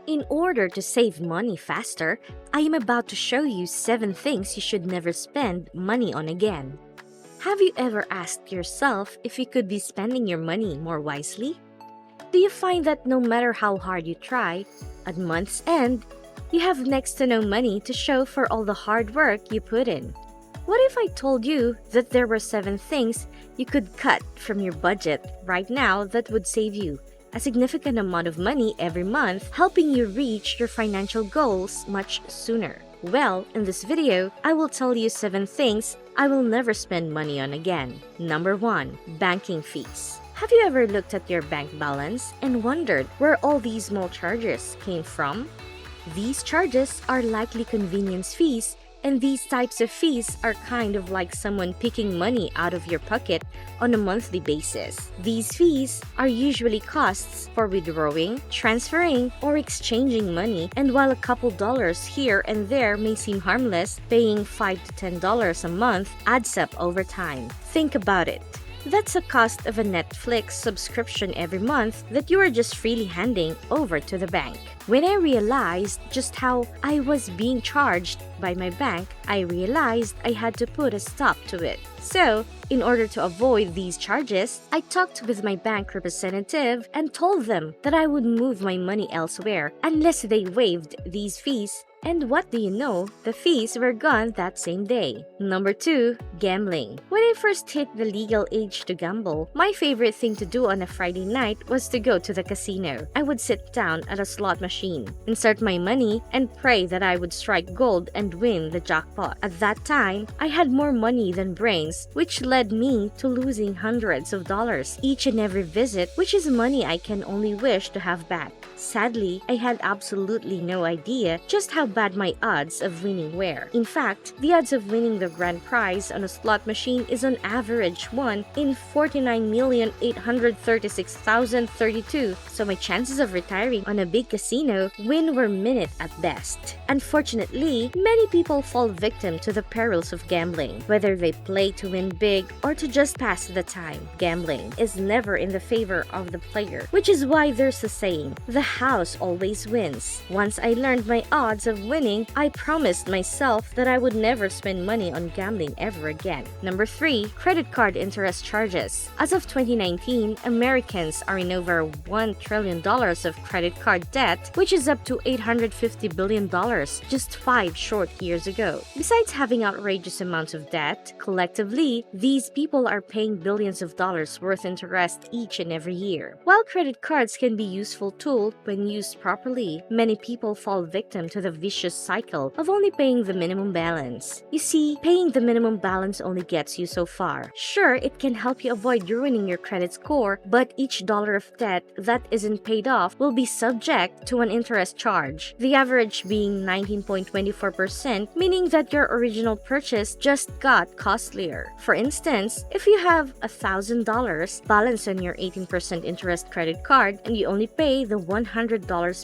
In order to save money faster, I am about to show you 7 things you should never spend money on again. Have you ever asked yourself if you could be spending your money more wisely? Do you find that no matter how hard you try, at month's end, you have next to no money to show for all the hard work you put in? What if I told you that there were 7 things you could cut from your budget right now that would save you a significant amount of money every month, helping you reach your financial goals much sooner? Well, in this video, I will tell you 7 things I will never spend money on again. Number 1. Banking fees. Have you ever looked at your bank balance and wondered where all these small charges came from? These charges are likely convenience fees, and these types of fees are kind of like someone picking money out of your pocket on a monthly basis. These fees are usually costs for withdrawing, transferring, or exchanging money, and while a couple dollars here and there may seem harmless, paying $5 to $10 a month adds up over time. Think about it. That's a cost of a Netflix subscription every month that you are just freely handing over to the bank. When I realized just how I was being charged by my bank, I realized I had to put a stop to it. So, in order to avoid these charges, I talked with my bank representative and told them that I would move my money elsewhere unless they waived these fees. And what do you know? The fees were gone that same day. Number 2. Gambling. When I first hit the legal age to gamble, my favorite thing to do on a Friday night was to go to the casino. I would sit down at a slot machine, insert my money, and pray that I would strike gold and win the jackpot. At that time, I had more money than brains, which led me to losing hundreds of dollars each and every visit, which is money I can only wish to have back. Sadly, I had absolutely no idea just how bad my odds of winning were. In fact, the odds of winning the grand prize on a slot machine is on average 1 in 49,836,032, so my chances of retiring on a big casino win were minute at best. Unfortunately, many people fall victim to the perils of gambling, whether they play to win big or to just pass the time. Gambling is never in the favor of the player, which is why there's a saying, the house always wins. Once I learned my odds of winning, I promised myself that I would never spend money on gambling ever again. Number 3. Credit card interest charges. As of 2019, Americans are in over $1 trillion of credit card debt, which is up to $850 billion just 5 short years ago. Besides having outrageous amounts of debt, collectively, these people are paying billions of dollars worth interest each and every year. While credit cards can be a useful tool when used properly, many people fall victim to the vicious cycle of only paying the minimum balance. You see, paying the minimum balance only gets you so far. Sure, it can help you avoid ruining your credit score, but each dollar of debt that isn't paid off will be subject to an interest charge, the average being 19.24%, meaning that your original purchase just got costlier. For instance, if you have $1,000 balance on your 18% interest credit card and you only pay the $100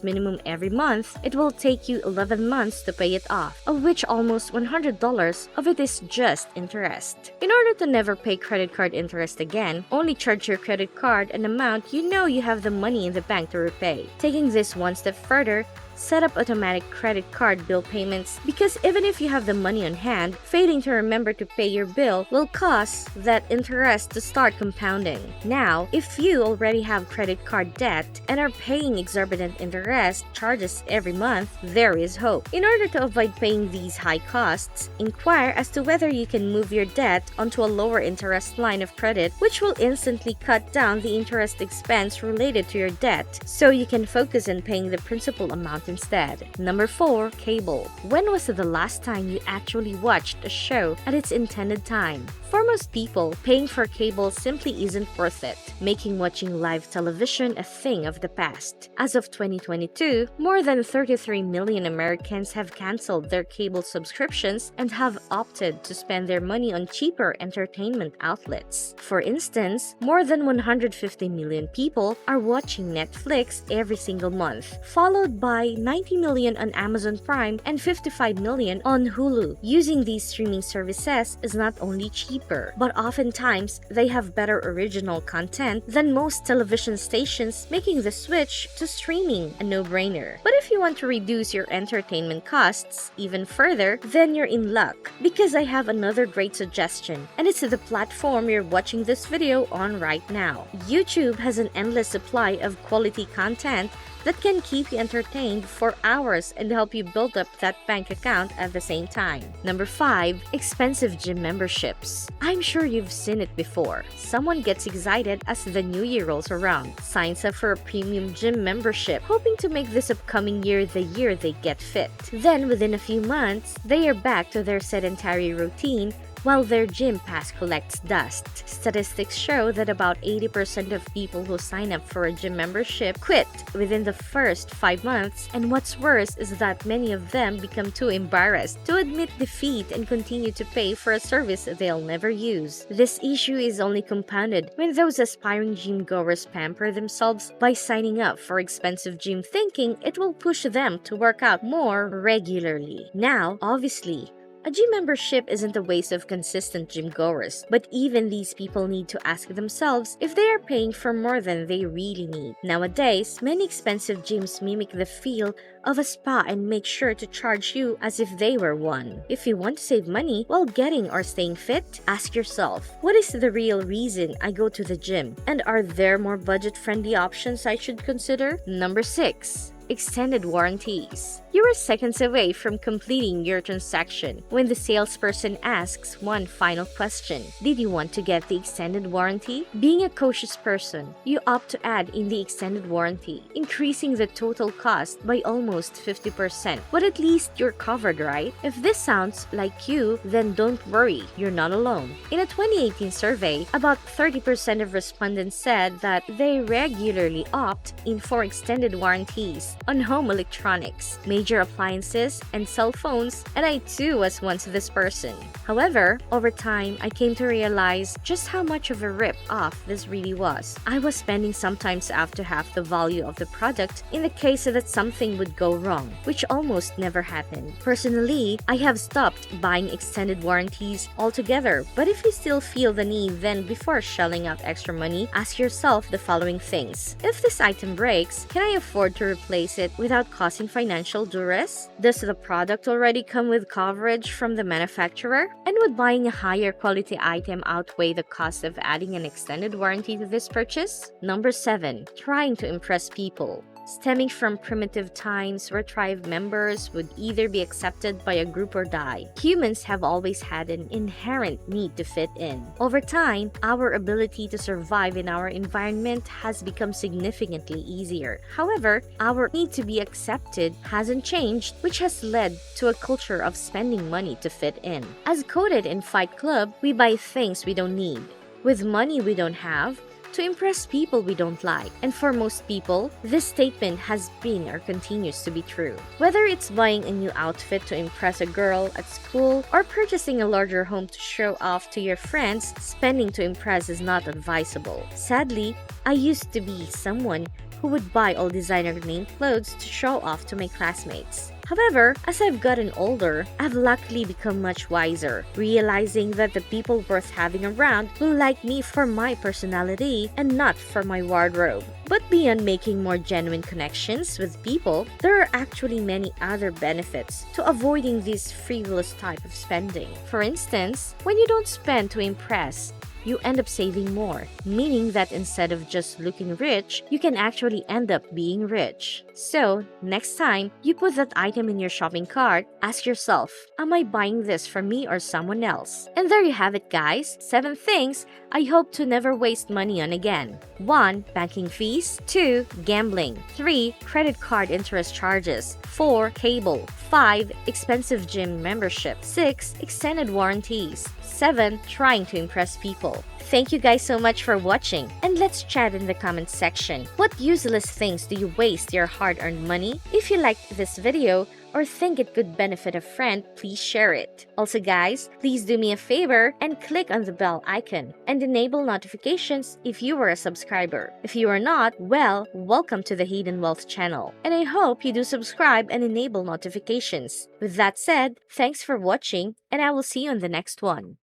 minimum every month, it will take you 11 months to pay it off, of which almost $100 of it is just interest. In order to never pay credit card interest again, only charge your credit card an amount you know you have the money in the bank to repay. Taking this one step further, set up automatic credit card bill payments, because even if you have the money on hand, failing to remember to pay your bill will cause that interest to start compounding. Now, if you already have credit card debt and are paying exorbitant interest charges every month, there is hope. In order to avoid paying these high costs, inquire as to whether you can move your debt onto a lower interest line of credit, which will instantly cut down the interest expense related to your debt, so you can focus on paying the principal amount instead. Number 4. Cable. When was the last time you actually watched a show at its intended time? For most people, paying for cable simply isn't worth it, making watching live television a thing of the past. As of 2022, more than 33 million Americans Americans have canceled their cable subscriptions and have opted to spend their money on cheaper entertainment outlets. For instance, more than 150 million people are watching Netflix every single month, followed by 90 million on Amazon Prime and 55 million on Hulu. Using these streaming services is not only cheaper, but oftentimes they have better original content than most television stations, making the switch to streaming a no-brainer. But if you want to reduce your entertainment costs even further, then you're in luck, because I have another great suggestion, and it's the platform you're watching this video on right now. YouTube has an endless supply of quality content that can keep you entertained for hours and help you build up that bank account at the same time. Number 5. Expensive gym memberships. I'm sure you've seen it before. Someone gets excited as the new year rolls around, signs up for a premium gym membership, hoping to make this upcoming year the year they get fit. Then within a few months, they are back to their sedentary routine while their gym pass collects dust. Statistics show that about 80% of people who sign up for a gym membership quit within the first 5 months, and what's worse is that many of them become too embarrassed to admit defeat and continue to pay for a service they'll never use. This issue is only compounded when those aspiring gym goers pamper themselves by signing up for expensive gym, thinking it will push them to work out more regularly. Now, obviously, a gym membership isn't a waste of consistent gym goers, but even these people need to ask themselves if they are paying for more than they really need. Nowadays, many expensive gyms mimic the feel of a spa and make sure to charge you as if they were one. If you want to save money while getting or staying fit, ask yourself, what is the real reason I go to the gym? And are there more budget-friendly options I should consider? Number 6. Extended warranties. You are seconds away from completing your transaction when the salesperson asks one final question. Did you want to get the extended warranty? Being a cautious person, you opt to add in the extended warranty, increasing the total cost by almost 50%. But at least you're covered, right? If this sounds like you, then don't worry, you're not alone. In a 2018 survey, about 30% of respondents said that they regularly opt in for extended warranties on home electronics, major appliances, and cell phones, and I too was once this person. However, over time, I came to realize just how much of a rip-off this really was. I was spending sometimes up to half the value of the product in the case that something would go wrong, which almost never happened. Personally, I have stopped buying extended warranties altogether, but if you still feel the need, then before shelling out extra money, ask yourself the following things. If this item breaks, can I afford to replace it without causing financial duress? Does the product already come with coverage from the manufacturer? And would buying a higher quality item outweigh the cost of adding an extended warranty to this purchase? Number 7. Trying to impress people. Stemming from primitive times where tribe members would either be accepted by a group or die, humans have always had an inherent need to fit in. Over time, our ability to survive in our environment has become significantly easier. However, our need to be accepted hasn't changed, which has led to a culture of spending money to fit in. As quoted in Fight Club, we buy things we don't need, with money we don't have, to impress people we don't like. And for most people, this statement has been or continues to be true. Whether it's buying a new outfit to impress a girl at school or purchasing a larger home to show off to your friends, spending to impress is not advisable. Sadly, I used to be someone who would buy all designer name clothes to show off to my classmates. However, as I've gotten older, I've luckily become much wiser, realizing that the people worth having around will like me for my personality and not for my wardrobe. But beyond making more genuine connections with people, there are actually many other benefits to avoiding this frivolous type of spending. For instance, when you don't spend to impress, you end up saving more, meaning that instead of just looking rich, you can actually end up being rich. So, next time you put that item in your shopping cart, ask yourself, am I buying this for me or someone else? And there you have it, guys. 7 things I hope to never waste money on again. 1. Banking fees. 2. Gambling. 3. Credit card interest charges. 4. Cable. 5. Expensive gym membership. 6. Extended warranties. 7. Trying to impress people. Thank you guys so much for watching, and let's chat in the comments section. What useless things do you waste your hard-earned money? If you liked this video, or think it could benefit a friend, please share it. Also guys, please do me a favor and click on the bell icon and enable notifications if you are a subscriber. If you are not, well, welcome to the Hidden Wealth channel. And I hope you do subscribe and enable notifications. With that said, thanks for watching, and I will see you on the next one.